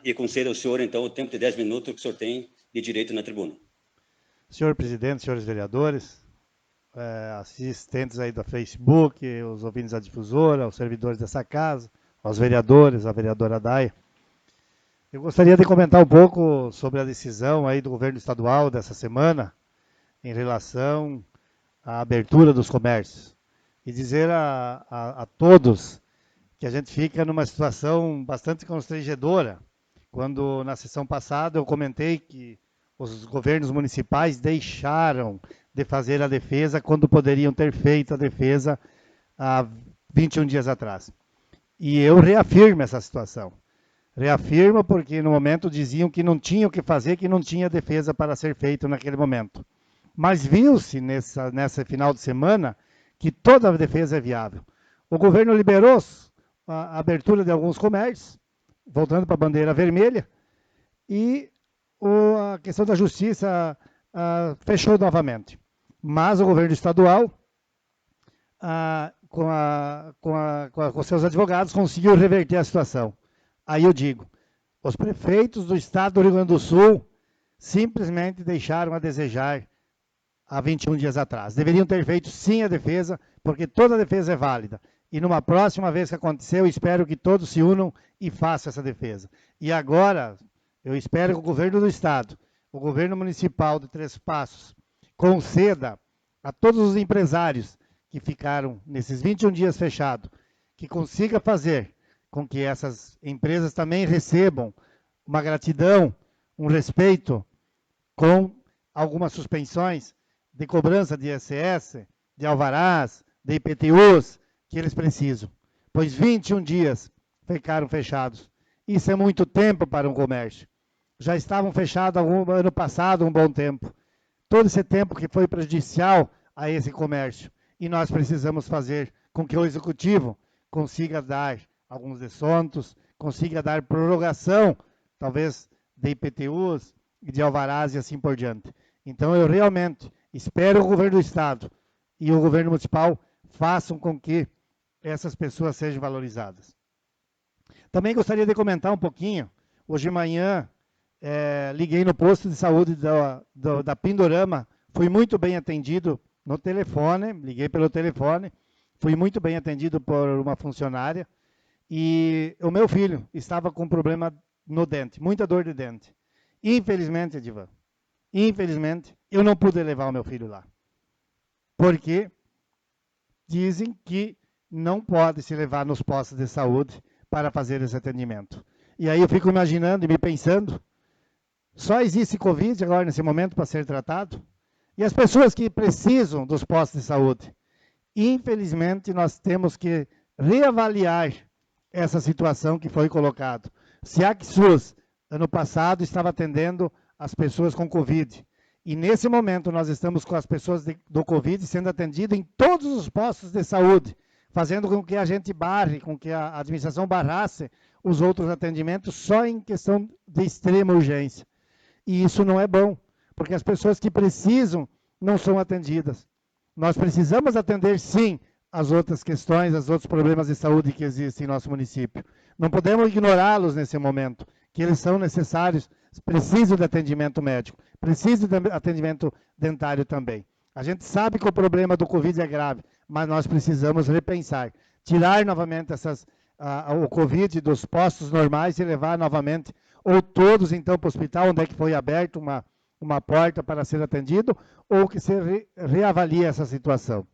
e concedo ao senhor, então, o tempo de 10 minutos que o senhor tem de direito na tribuna. Senhor presidente, senhores vereadores, assistentes aí do Facebook, os ouvintes da difusora, os servidores dessa casa, aos vereadores, a vereadora Daia. Eu gostaria de comentar um pouco sobre a decisão aí do governo estadual dessa semana em relação à abertura dos comércios. E dizer a todos que a gente fica numa situação bastante constrangedora, quando na sessão passada eu comentei que os governos municipais deixaram de fazer a defesa quando poderiam ter feito a defesa há 21 dias atrás. E eu reafirmo essa situação. Reafirmo porque no momento diziam que não tinham o que fazer, que não tinha defesa para ser feito naquele momento. Mas viu-se nessa final de semana que toda a defesa é viável. O governo liberou a abertura de alguns comércios, voltando para a bandeira vermelha, e a questão da justiça fechou novamente. Mas o governo estadual, com seus advogados, conseguiu reverter a situação. Aí eu digo, os prefeitos do estado do Rio Grande do Sul simplesmente deixaram a desejar há 21 dias atrás. Deveriam ter feito sim a defesa, porque toda a defesa é válida. E numa próxima vez que acontecer, eu espero que todos se unam e façam essa defesa. E agora, eu espero que o governo do estado, o governo municipal de Três Passos, conceda a todos os empresários que ficaram nesses 21 dias fechados, que consiga fazer com que essas empresas também recebam uma gratidão, um respeito, com algumas suspensões de cobrança de ISS, de alvarás, de IPTUs, que eles precisam. Pois 21 dias ficaram fechados. Isso é muito tempo para um comércio. Já estavam fechados ano passado um bom tempo. Todo esse tempo que foi prejudicial a esse comércio. E nós precisamos fazer com que o Executivo consiga dar alguns descontos, consiga dar prorrogação, talvez, de IPTUs, de alvarás e assim por diante. Então, eu realmente espero que o governo do Estado e o governo municipal façam com que essas pessoas sejam valorizadas. Também gostaria de comentar um pouquinho. Hoje de manhã, liguei no posto de saúde da Pindorama, fui muito bem atendido no telefone, liguei pelo telefone, fui muito bem atendido por uma funcionária, e o meu filho estava com problema no dente, muita dor de dente. Infelizmente, Edivan, eu não pude levar o meu filho lá. Porque dizem que não pode se levar nos postos de saúde para fazer esse atendimento. E aí eu fico imaginando e me pensando, só existe Covid agora nesse momento para ser tratado? E as pessoas que precisam dos postos de saúde? Infelizmente, nós temos que reavaliar essa situação que foi colocada. O SEAC-SUS, ano passado, estava atendendo as pessoas com Covid. E nesse momento nós estamos com as pessoas do Covid sendo atendidas em todos os postos de saúde, fazendo com que a gente barre, com que a administração barrasse os outros atendimentos só em questão de extrema urgência. E isso não é bom, porque as pessoas que precisam não são atendidas. Nós precisamos atender, sim, as outras questões, os outros problemas de saúde que existem em nosso município. Não podemos ignorá-los nesse momento, que eles são necessários, precisam de atendimento médico, precisam de atendimento dentário também. A gente sabe que o problema do Covid é grave, mas nós precisamos repensar, tirar novamente o Covid dos postos normais e levar novamente, ou todos então para o hospital, onde é que foi aberto uma porta para ser atendido, ou que se reavalie essa situação.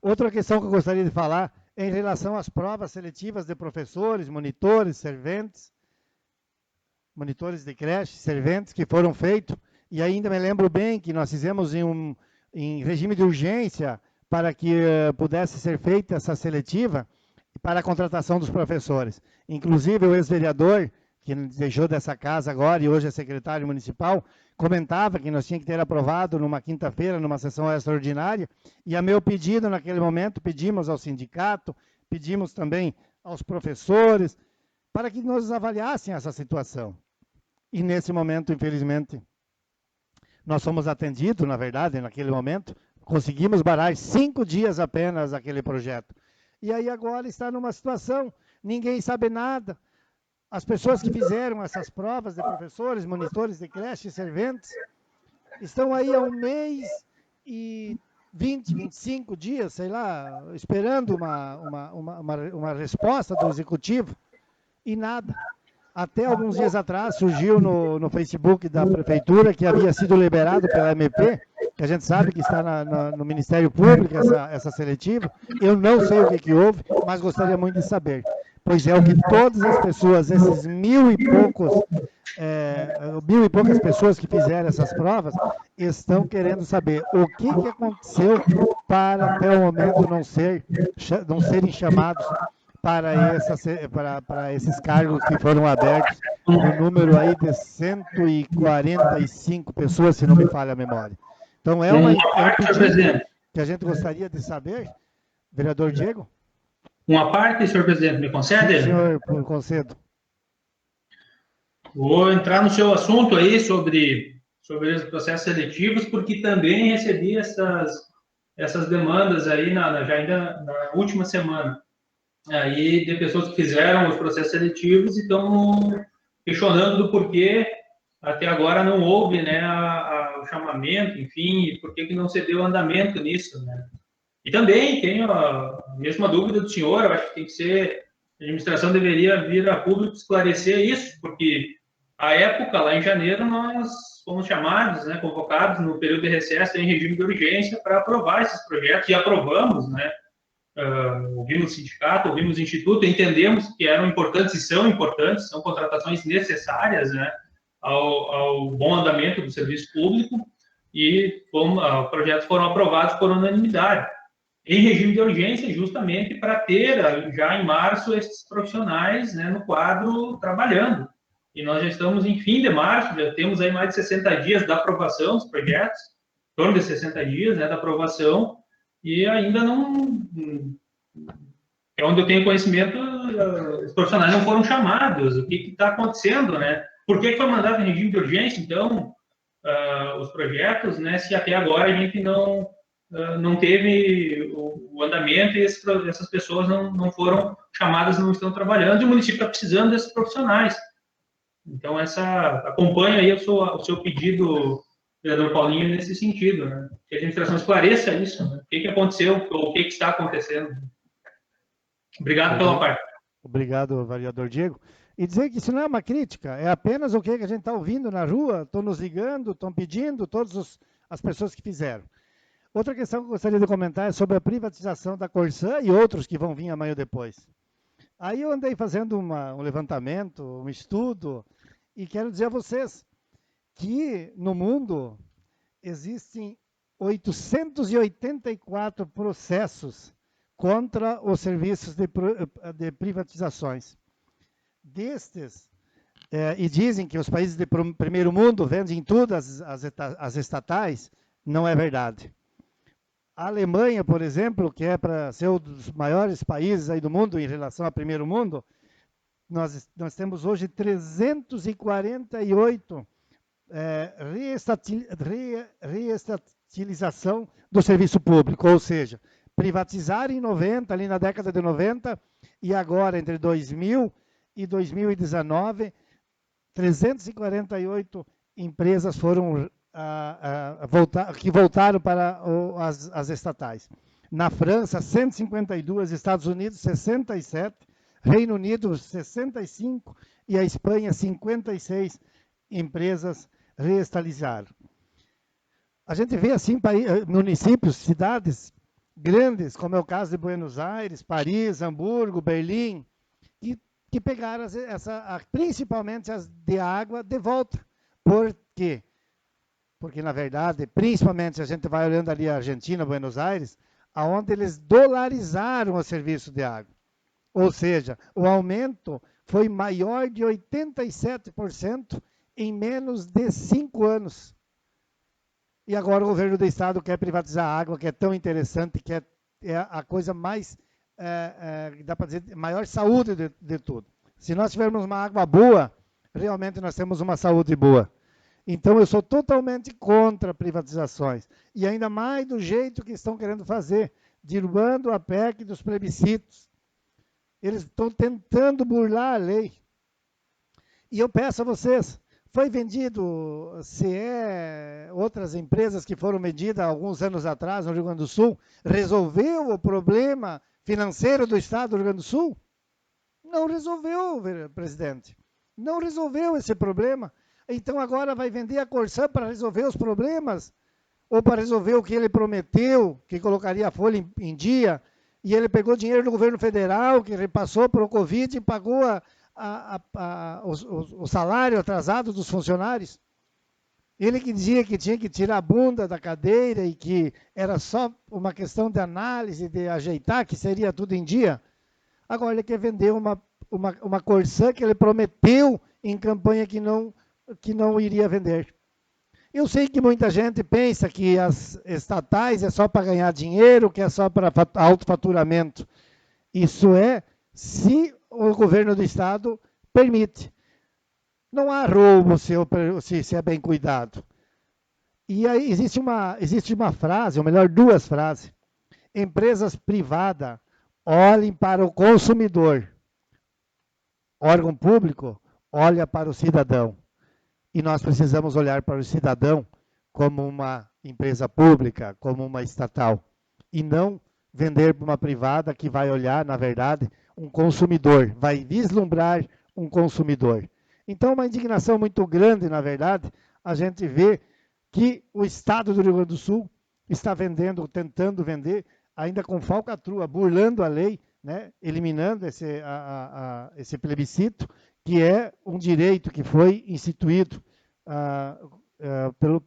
Outra questão que eu gostaria de falar é em relação às provas seletivas de professores, monitores, serventes, monitores de creche, serventes que foram feitos, e ainda me lembro bem que nós fizemos em regime de urgência para que pudesse ser feita essa seletiva para a contratação dos professores. Inclusive o ex-vereador, que deixou dessa casa agora e hoje é secretário municipal, comentava que nós tínhamos que ter aprovado numa quinta-feira, numa sessão extraordinária, e a meu pedido naquele momento, pedimos ao sindicato, pedimos também aos professores, para que nos avaliassem essa situação. E nesse momento, infelizmente, nós fomos atendidos, na verdade, naquele momento, conseguimos barrar 5 dias apenas aquele projeto. E aí agora está numa situação, ninguém sabe nada. As pessoas que fizeram essas provas de professores, monitores de creche e serventes, estão aí há 1 mês e 20, 25 dias, sei lá, esperando uma resposta do executivo e nada. Até alguns dias atrás surgiu no Facebook da prefeitura que havia sido liberado pela MP, que a gente sabe que está no Ministério Público essa seletiva. Eu não sei o que houve, mas gostaria muito de saber. Pois é o que todas as pessoas, esses mil e poucas pessoas que fizeram essas provas, estão querendo saber o que aconteceu para até o momento não serem chamados para esses cargos que foram abertos, no número aí de 145 pessoas, se não me falha a memória. Então, é um pedido que a gente gostaria de saber, vereador Diego. Uma parte, senhor presidente, me concede? Sim, senhor, concedo. Vou entrar no seu assunto aí sobre os processos seletivos, porque também recebi essas demandas aí já ainda na última semana. Aí de pessoas que fizeram os processos seletivos e estão questionando do porquê até agora não houve, né, o chamamento, enfim, por que não se deu andamento nisso, né? E também tenho a mesma dúvida do senhor, eu acho que tem que ser, a administração deveria vir a público esclarecer isso, porque à época, lá em janeiro, nós fomos chamados, né, convocados no período de recesso em regime de urgência para aprovar esses projetos, e aprovamos, né? Ouvimos o sindicato, ouvimos o instituto, entendemos que eram importantes e são importantes, são contratações necessárias, né, ao bom andamento do serviço público, e projetos foram aprovados por unanimidade, em regime de urgência, justamente para ter, já em março, esses profissionais, né, no quadro trabalhando. E nós já estamos em fim de março, já temos aí mais de 60 dias da aprovação dos projetos, em torno de 60 dias, né, da aprovação, e ainda não, é onde eu tenho conhecimento, os profissionais não foram chamados. O que está acontecendo, né? Por que foi mandado em regime de urgência, então, os projetos, né, se até agora a gente não teve o andamento e essas pessoas não foram chamadas, não estão trabalhando, e o município está precisando desses profissionais. Então, acompanha aí o seu pedido, vereador Paulinho, nesse sentido, né? Que a administração esclareça isso, né? O que aconteceu, ou o que está acontecendo. Obrigado pela parte. Obrigado, vereador Diego. E dizer que isso não é uma crítica, é apenas o que a gente está ouvindo na rua, estão nos ligando, estão pedindo, todas as pessoas que fizeram. Outra questão que eu gostaria de comentar é sobre a privatização da Corsã e outros que vão vir amanhã ou depois. Aí eu andei fazendo um levantamento, um estudo, e quero dizer a vocês que no mundo existem 884 processos contra os serviços de privatizações. Destes, e dizem que os países de primeiro mundo vendem tudo as estatais, não é verdade. A Alemanha, por exemplo, que é para ser um dos maiores países aí do mundo em relação ao primeiro mundo, nós temos hoje 348 reestatilização do serviço público, ou seja, privatizar em 90, ali na década de 90, e agora entre 2000 e 2019, 348 empresas foram que voltaram para as estatais. Na França, 152, Estados Unidos, 67, Reino Unido, 65 e a Espanha, 56 empresas reestalizaram. A gente vê assim municípios, cidades grandes, como é o caso de Buenos Aires, Paris, Hamburgo, Berlim, que pegaram principalmente as de água de volta. Por quê? Porque, na verdade, principalmente se a gente vai olhando ali a Argentina, Buenos Aires, aonde eles dolarizaram o serviço de água. Ou seja, o aumento foi maior de 87% em menos de 5 anos. E agora o governo do estado quer privatizar a água, que é tão interessante, que é a coisa mais, dá para dizer, maior saúde de tudo. Se nós tivermos uma água boa, realmente nós temos uma saúde boa. Então, eu sou totalmente contra privatizações. E ainda mais do jeito que estão querendo fazer, derrubando a PEC dos plebiscitos. Eles estão tentando burlar a lei. E eu peço a vocês, foi vendido CE, outras empresas que foram vendidas há alguns anos atrás no Rio Grande do Sul, resolveu o problema financeiro do Estado do Rio Grande do Sul? Não resolveu, presidente. Não resolveu esse problema. Então agora vai vender a Corsã para resolver os problemas? Ou para resolver o que ele prometeu, que colocaria a folha em dia, e ele pegou dinheiro do governo federal, que repassou para o Covid e pagou o salário atrasado dos funcionários? Ele que dizia que tinha que tirar a bunda da cadeira e que era só uma questão de análise, de ajeitar, que seria tudo em dia. Agora ele quer vender uma Corsã que ele prometeu em campanha que não iria vender. Eu sei que muita gente pensa que as estatais é só para ganhar dinheiro, que é só para autofaturamento. Isso é se o governo do Estado permite. Não há roubo se é bem cuidado. E aí existe uma frase, ou melhor, duas frases. Empresas privadas olhem para o consumidor. Órgão público olha para o cidadão. E nós precisamos olhar para o cidadão como uma empresa pública, como uma estatal. E não vender para uma privada que vai olhar, na verdade, um consumidor, vai vislumbrar um consumidor. Então, uma indignação muito grande, na verdade, a gente vê que o Estado do Rio Grande do Sul está vendendo, tentando vender, ainda com falcatrua, burlando a lei, né, eliminando esse plebiscito, que é um direito que foi instituído pelo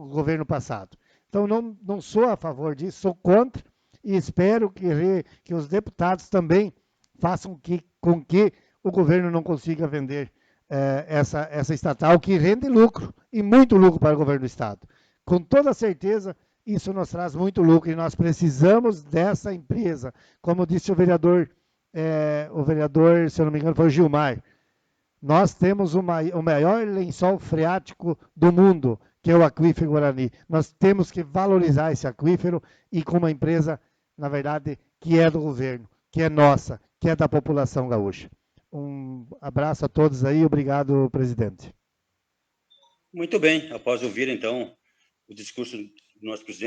governo passado. Então, não sou a favor disso, sou contra, e espero que os deputados também façam com que o governo não consiga vender essa estatal, que rende lucro, e muito lucro para o governo do Estado. Com toda certeza, isso nos traz muito lucro, e nós precisamos dessa empresa. Como disse o vereador, se eu não me engano, foi o Gilmar, nós temos o maior lençol freático do mundo, que é o aquífero Guarani. Nós temos que valorizar esse aquífero e com uma empresa, na verdade, que é do governo, que é nossa, que é da população gaúcha. Um abraço a todos aí, obrigado, presidente. Muito bem, após ouvir, então, o discurso do nosso presidente,